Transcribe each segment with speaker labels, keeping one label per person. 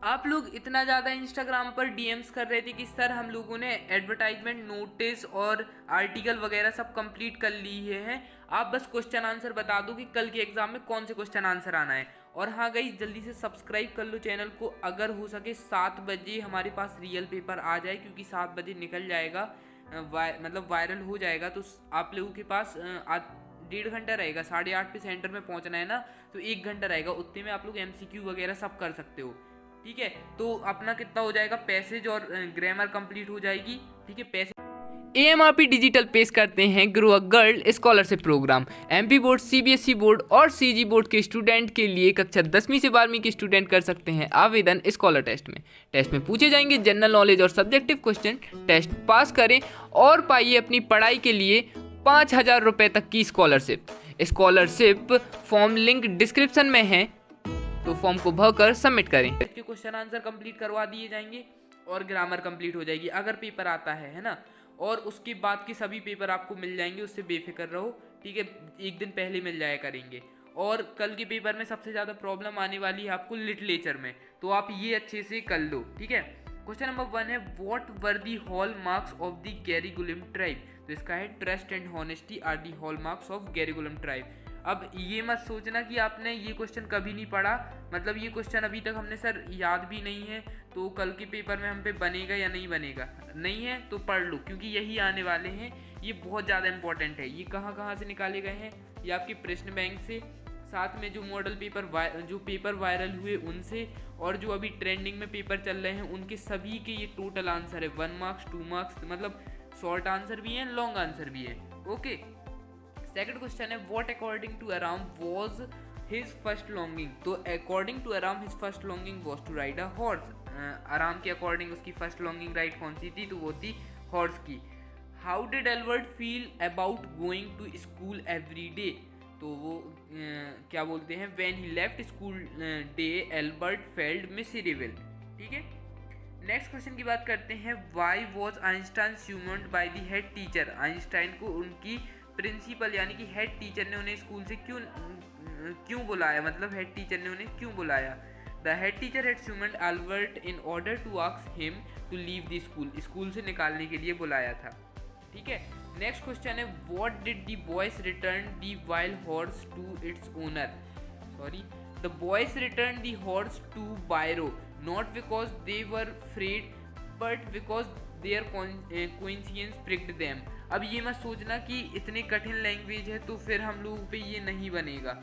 Speaker 1: आप लोग इतना ज़्यादा इंस्टाग्राम पर डीएम्स कर रहे थे कि सर हम लोगों ने एडवर्टाइजमेंट नोटिस और आर्टिकल वगैरह सब कंप्लीट कर लिए हैं, आप बस क्वेश्चन आंसर बता दो कि कल के एग्जाम में कौन से क्वेश्चन आंसर आना है। और हाँ गाइस, जल्दी से सब्सक्राइब कर लो चैनल को। अगर हो सके 7 बजे हमारे पास रियल पेपर आ जाए, क्योंकि 7 बजे निकल जाएगा, मतलब वायरल हो जाएगा, तो आप लोगों के पास 1.5 घंटा रहेगा। 8:30 पे सेंटर में पहुंचना है ना, तो 1 घंटा रहेगा, उतने में आप लोग एमसीक्यू वगैरह सब कर सकते हो। ठीक है, तो अपना कितना हो जाएगा, पैसेज और ग्रामर कंप्लीट हो जाएगी। ठीक है, पैसे एएमआरपी डिजिटल पेश करते हैं grow a girl scholarship program. MP board, CBSE board और सीजी बोर्ड के स्टूडेंट के लिए कक्षा 10वीं से 12वीं के स्टूडेंट कर सकते हैं आवेदन स्कॉलर टेस्ट में। टेस्ट में पूछे जाएंगे जनरल नॉलेज और सब्जेक्टिव क्वेश्चन। टेस्ट पास करें और पाइए अपनी पढ़ाई के लिए 5,000 रुपये तक की scholarship. Scholarship form link description में है, तो फॉर्म को भरकर सबमिट करें। इसके क्वेश्चन आंसर कंप्लीट करवा दिए जाएंगे और ग्रामर कंप्लीट हो जाएगी अगर पेपर आता है ना। और उसके बाद के सभी पेपर आपको मिल जाएंगे, उससे बेफिक्र रहो। ठीक है, एक दिन पहले मिल जाया करेंगे। और कल के पेपर में सबसे ज़्यादा प्रॉब्लम आने वाली है आपको लिटरेचर में, तो आप ये अच्छे से कर लो। ठीक है, क्वेश्चन नंबर 1 है what were the hallmarks of the Garikulam tribe. तो इसका है trust and honesty are the hallmarks of Garikulam tribe. अब ये मत सोचना कि आपने ये क्वेश्चन कभी नहीं पढ़ा, मतलब ये क्वेश्चन अभी तक हमने सर याद भी नहीं है, तो कल के पेपर में हम पे बनेगा या नहीं बनेगा। नहीं है तो पढ़ लो, क्योंकि यही आने वाले हैं। ये बहुत ज़्यादा इंपॉर्टेंट है। ये कहाँ कहाँ से निकाले गए हैं, ये आपके प्रश्न बैंक से, साथ में जो मॉडल पेपर जो पेपर वायरल हुए उनसे, और जो अभी ट्रेंडिंग में पेपर चल रहे हैं उनके सभी के ये टोटल आंसर है। 1 मार्क्स 2 मार्क्स, मतलब शॉर्ट आंसर भी है, लॉन्ग आंसर भी है। ओके, सेकंड क्वेश्चन है what according to Aram was his first longing. तो according to Aram his first longing was to ride a horse. Aram के according उसकी फर्स्ट लॉन्गिंग राइड कौन सी थी, तो वो थी हॉर्स की। How did Albert feel about going to school every day. तो वो क्या बोलते हैं, when he left school day Albert felt miserable. ठीक है, नेक्स्ट क्वेश्चन की बात करते हैं why was Einstein summoned by the head teacher. Einstein को उनकी प्रिंसिपल यानी कि हेड टीचर ने उन्हें स्कूल से क्यों बुलाया, मतलब हेड टीचर ने उन्हें क्यों बुलाया। The head teacher had summoned Albert in order to ask him to leave the school. School से निकालने के लिए बुलाया था। ठीक है, नेक्स्ट क्वेश्चन है what did the boys return the wild horse to its owner. Sorry, the boys return the horse to Byro not because they were afraid but because their coincidence pricked them. अब ये मत सोचना कि इतने कठिन language है तो फिर हम लोगों पे ये नहीं बनेगा।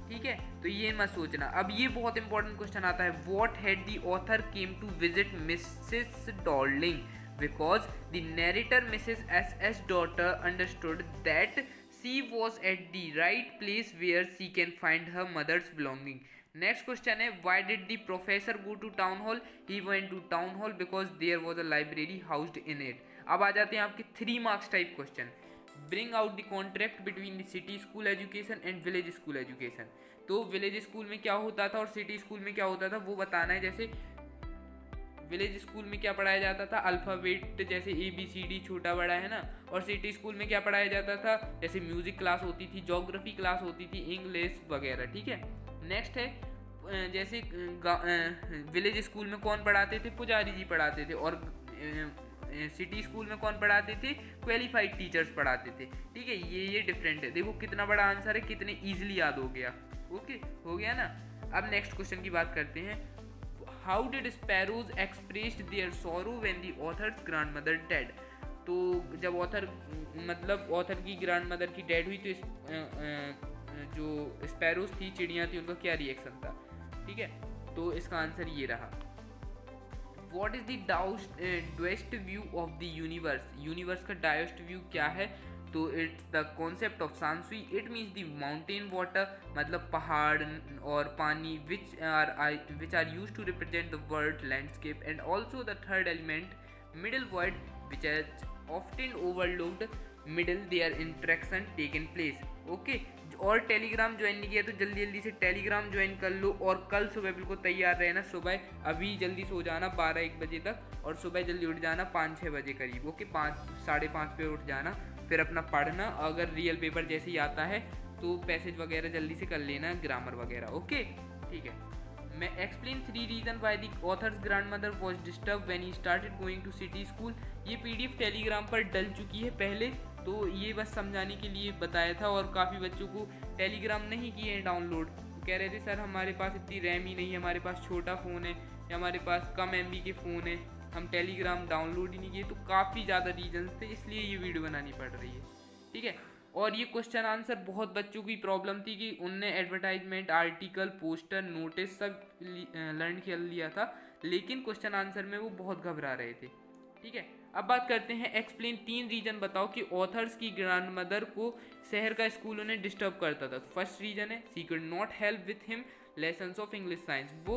Speaker 1: ठीक है, तो ये मत सोचना। अब ये बहुत इंपॉर्टेंट क्वेश्चन आता है what had the author came to visit Mrs Darling because the narrator Mrs S daughter understood that she was at the right place where she can find her mother's belonging. Next question है why did the professor go to town hall. He went to town hall because there was a library housed in it. अब आ जाते हैं आपके 3 marks type question. Bring out the contract between the city school education and village school education. तो village school में क्या होता था और सिटी स्कूल में क्या होता था वो बताना है। जैसे विलेज स्कूल में क्या पढ़ाया जाता था, अल्फ़ाबेट जैसे ABCD छोटा बड़ा है ना। और सिटी स्कूल में क्या पढ़ाया जाता था, जैसे म्यूजिक क्लास होती थी, ज्योग्राफी क्लास होती थी, इंग्लिश वगैरह। ठीक है, नेक्स्ट है जैसे विलेज स्कूल में कौन पढ़ाते थे, पुजारी जी पढ़ाते थे, और सिटी स्कूल में कौन पढ़ाते थे, क्वालिफाइड टीचर्स पढ़ाते थे। ठीक है, ये डिफरेंट है। देखो कितना बड़ा आंसर है, कितने इजीली याद हो गया। ओके, हो गया ना। अब नेक्स्ट क्वेश्चन की बात करते हैं how did sparrows expressed their sorrow when the author's grandmother dead. तो जब ऑथर की ग्रैंडमदर की डेड हुई तो जो स्पैरोज थी, चिड़ियाँ थी, उनका क्या रिएक्शन था। ठीक है, तो इसका आंसर ये रहा। What is the Daoist view of the universe. Universe का डाउस्ट व्यू क्या है, तो it's the concept of shanshui. It means the mountain water, मतलब पहाड़ और पानी, which are use to represent the world landscape. And also the third element middle word which is often overlooked middle their interaction taken place. Okay, और Telegram join नहीं किया तो जल्दी जल्दी से टेलीग्राम ज्वाइन कर लो। और कल सुबह बिल्कुल तैयार रहना। सुबह अभी जल्दी सो जाना 12-1 बजे तक, और सुबह जल्दी उठ जाना 5-6 बजे करीब। ओके, 5-5:30 पे उठ जाना, फिर अपना पढ़ना। अगर रियल पेपर जैसे ही आता है तो पैसेज वगैरह जल्दी से कर लेना, ग्रामर वगैरह। ओके, ठीक है। मैं explain 3 reason why the author's grandmother was disturb when he started going to city school. ये PDF टेलीग्राम पर डल चुकी है पहले, तो ये बस समझाने के लिए बताया था। और काफ़ी बच्चों को टेलीग्राम नहीं किए हैं डाउनलोड, तो कह रहे थे सर हमारे पास इतनी रैम ही नहीं है, हमारे पास छोटा फ़ोन है या हमारे पास कम MB के फ़ोन है, हम टेलीग्राम डाउनलोड ही नहीं किए। तो काफ़ी ज़्यादा रीजन्स थे, इसलिए ये वीडियो बनानी पड़ रही है, ठीक है। और ये क्वेश्चन आंसर बहुत बच्चों की प्रॉब्लम थी कि उनने एडवर्टाइजमेंट, आर्टिकल, पोस्टर, नोटिस सब लर्न कर लिया था, लेकिन क्वेश्चन आंसर में वो बहुत घबरा रहे थे, ठीक है। अब बात करते हैं एक्सप्लेन 3 रीजन बताओ कि ऑथर्स की ग्रैंड मदर को शहर का स्कूल उन्हें डिस्टर्ब करता था। फर्स्ट रीजन है she could not help with him lessons of English science, वो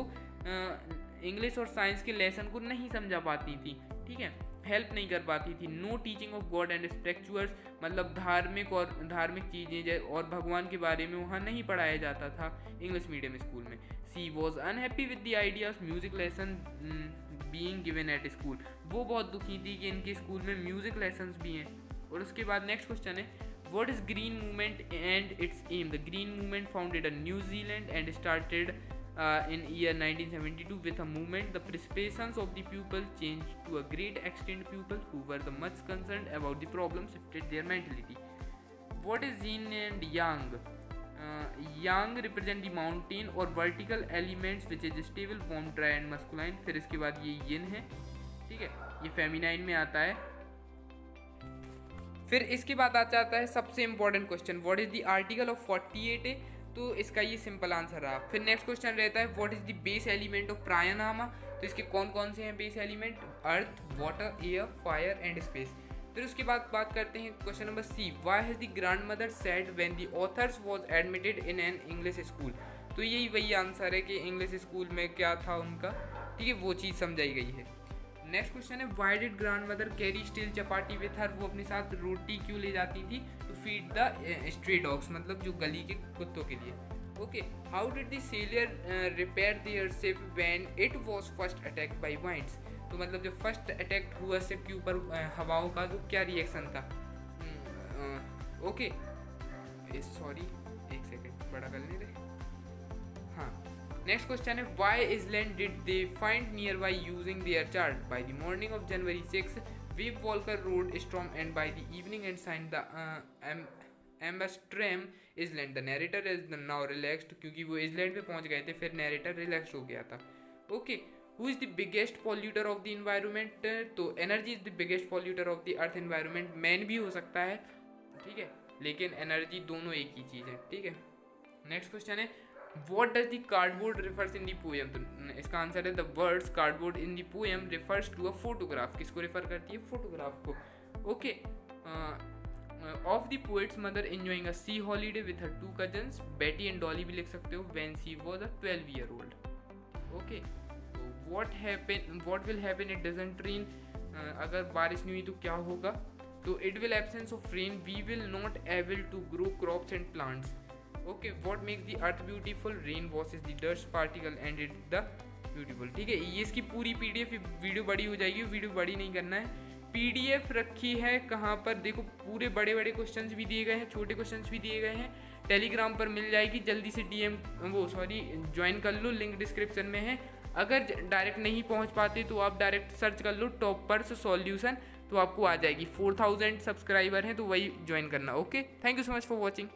Speaker 1: इंग्लिश और साइंस के लेसन को नहीं समझा पाती थी, ठीक है, हेल्प नहीं कर पाती थी। No teaching of God and spirituals, मतलब धार्मिक चीज़ें और भगवान के बारे में वहाँ नहीं पढ़ाया जाता था इंग्लिश मीडियम स्कूल में। She was unhappy with the idea of music lesson being given at school, वो बहुत दुखी थी कि इनके स्कूल में म्यूजिक लेसन्स भी हैं। और उसके बाद नेक्स्ट क्वेश्चन है what is green movement and its aim. The green movement founded in New Zealand and started in year 1972 with a movement. The perceptions of the pupil changed to a great extent. People who were the much concerned about the problem shifted their mentality. What is yin and yang? Yang represent the mountain or vertical elements which is stable, warm, dry and masculine. फिर इसके बाद ये yin है, ठीक है, ये feminine में आता है। फिर इसके बाद आ जाता है सबसे important question what is the article of 48A, तो इसका ये सिंपल आंसर रहा। फिर नेक्स्ट क्वेश्चन रहता है what is the base element of pranayama, तो इसके कौन कौन से हैं base element, earth, water, air, fire and space. फिर उसके बाद बात करते हैं question number C why has the grandmother said when the author's was admitted in an English school, तो यही वही आंसर है कि इंग्लिश स्कूल में क्या था उनका, ठीक है, वो चीज़ समझाई गई है। नेक्स्ट क्वेश्चन है why did grandmother carry stale chapati with her, वो अपने साथ रोटी क्यों ले जाती थी, to feed the stray dogs, मतलब जो गली के कुत्तों के लिए। Okay, how did the sailor repair their ship when it was first attacked by winds, तो मतलब जब फर्स्ट अटैक हुआ शिप के ऊपर हवाओं का, तो क्या रिएक्शन था। ओके सॉरी एक सेकेंड बड़ा कर ले रहे। हाँ, नेक्स्ट क्वेश्चन है why island did they find nearby using their chart. By the morning of January 6 Wavewalker rode storm and by the evening and sign the Amsterdam island. The narrator is now relaxed, क्योंकि वो island पे पहुंच गए थे, फिर narrator relax हो गया था। Okay, who is the biggest polluter of the environment, तो energy is the biggest polluter of the earth environment. Man भी हो सकता है, ठीक है, लेकिन एनर्जी दोनों एक ही चीज़ है, ठीक है। नेक्स्ट क्वेश्चन है What does the cardboard refers in the poem, तो इसका आंसर है the words cardboard in the poem refers to a photograph, किसको रेफर करती है, फोटोग्राफ को। Okay, of the poet's mother enjoying a sea holiday with her 2 cousins, Betty and Dolly भी लिख सकते हो, when she was a 12-year-old। Okay, what will happen it doesn't rain, अगर बारिश नहीं हुई तो क्या होगा, तो it will absence of rain we will not able to grow crops and plants। Okay, what makes the earth beautiful, rain washes the dust particle and it the beautiful, ठीक है। ये इसकी पूरी PDF, वीडियो बड़ी हो जाएगी, video बड़ी नहीं करना है। PDF रखी है कहाँ पर, देखो पूरे बड़े बड़े क्वेश्चंस भी दिए गए हैं, छोटे क्वेश्चंस भी दिए गए हैं, टेलीग्राम पर मिल जाएगी, जल्दी से ज्वाइन कर लो, लिंक डिस्क्रिप्शन में है। अगर डायरेक्ट नहीं पहुँच पाते तो आप डायरेक्ट सर्च कर लो टॉपर्स सॉल्यूशन, तो आपको आ जाएगी। 4000 सब्सक्राइबर हैं, तो वही ज्वाइन करना। Okay, thank you so much for watching.